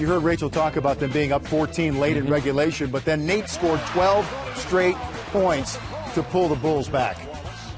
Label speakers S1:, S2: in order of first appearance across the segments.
S1: You heard Rachel talk about them being up 14 late in regulation, but then Nate scored 12 straight points to pull the Bulls back.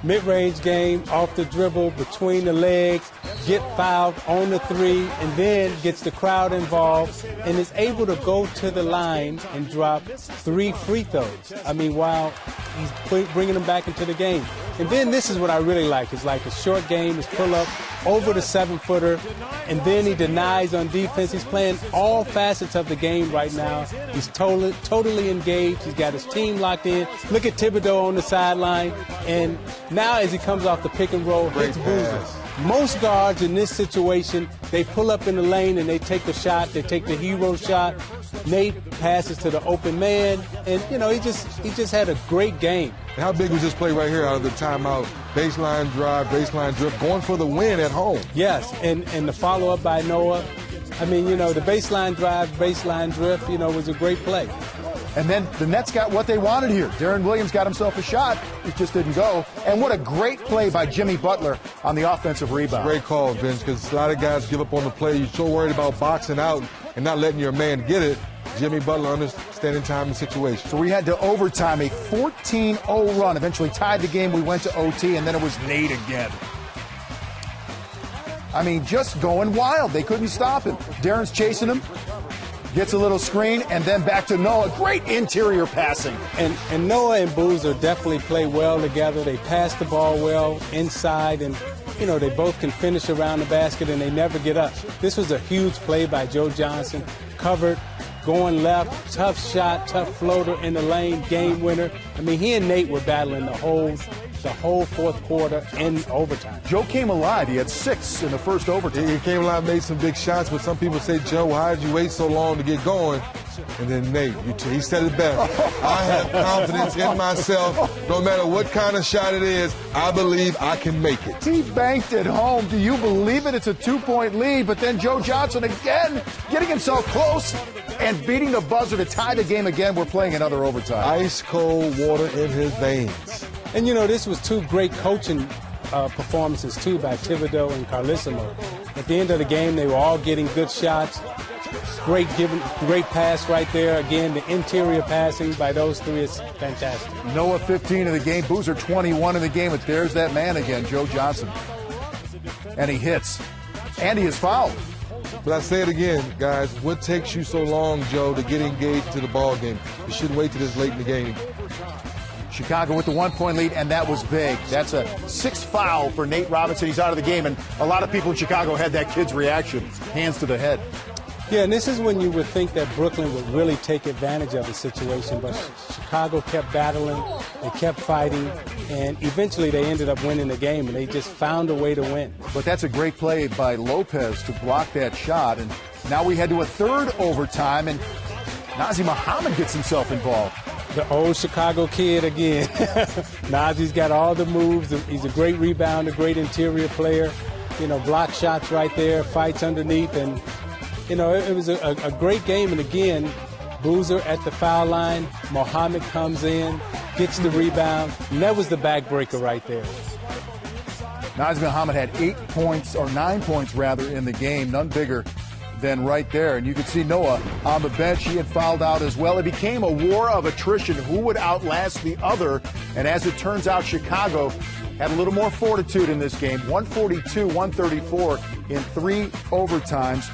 S2: Mid-range game, off the dribble, between the legs, get fouled on the three, and then gets the crowd involved and is able to go to the line and drop 3 free throws. I mean, while he's bringing them back into the game. And then this is what I really like. It's like a short game, his pull-up over the 7-footer, and then he denies on defense. He's playing all facets of the game right now. He's totally engaged. He's got his team locked in. Look at Thibodeau on the sideline. And now as he comes off the pick and roll, hits Boozer. Most guards in this situation, they pull up in the lane and they take the shot. They take the hero shot. Nate passes to the open man, and he just had a great game.
S3: How big was this play right here out of the timeout? Baseline drive, baseline drift, going for the win at home.
S2: Yes, and the follow-up by Noah. I mean, the baseline drive, baseline drift, was a great play.
S1: And then the Nets got what they wanted here. Darren Williams got himself a shot. It just didn't go. And what a great play by Jimmy Butler on the offensive rebound.
S3: Great call, Vince, because a lot of guys give up on the play. You're so worried about boxing out and not letting your man get it. Jimmy Butler understanding time and situation.
S1: So we had to overtime, a 14-0 run. Eventually tied the game. We went to OT, and then it was Nate again. I mean, just going wild. They couldn't stop him. Darren's chasing him. Gets a little screen, and then back to Noah. Great interior passing.
S2: And Noah and Boozer definitely play well together. They pass the ball well inside, and, they both can finish around the basket, and they never get up. This was a huge play by Joe Johnson. Covered, going left, tough shot, tough floater in the lane, game winner. I mean, he and Nate were battling the whole fourth quarter in overtime.
S1: Joe came alive. He had 6 in the first overtime.
S3: He came alive, made some big shots, but some people say, Joe, why did you wait so long to get going? And then Nate, he said it best. I have confidence in myself. No matter what kind of shot it is, I believe I can make it.
S1: He banked it home. Do you believe it? It's a 2-point lead, but then Joe Johnson again getting himself close and beating the buzzer to tie the game again. We're playing another overtime.
S3: Ice cold water in his veins.
S2: And, this was 2 great coaching performances, too, by Thibodeau and Carlissimo. At the end of the game, they were all getting good shots. Great pass right there. Again, the interior passing by those 3 is fantastic.
S1: Noah 15 in the game. Boozer 21 in the game. But there's that man again, Joe Johnson. And he hits. And he is fouled.
S3: But I say it again, guys, what takes you so long, Joe, to get engaged to the ball game? You shouldn't wait till this late in the game.
S1: Chicago with the 1-point lead, and that was big. That's a 6th foul for Nate Robinson. He's out of the game, and a lot of people in Chicago had that kid's reaction. Hands to the head.
S2: Yeah, and this is when you would think that Brooklyn would really take advantage of the situation, but Chicago kept battling, they kept fighting, and eventually they ended up winning the game, and they just found a way to win.
S1: But that's a great play by Lopez to block that shot, and now we head to a 3rd overtime, and Nazr Muhammad gets himself involved.
S2: The old Chicago kid again. Nazi's got all the moves. He's a great rebounder, great interior player. Block shots right there, fights underneath, and it was a great game. And again, Boozer at the foul line. Muhammad comes in, gets the rebound, and that was the backbreaker right there.
S1: Nazr Muhammad had 9 points rather in the game, none bigger than right there. And you could see Noah on the bench. He had fouled out as well. It became a war of attrition. Who would outlast the other? And as it turns out, Chicago had a little more fortitude in this game. 142-134 in 3 overtimes.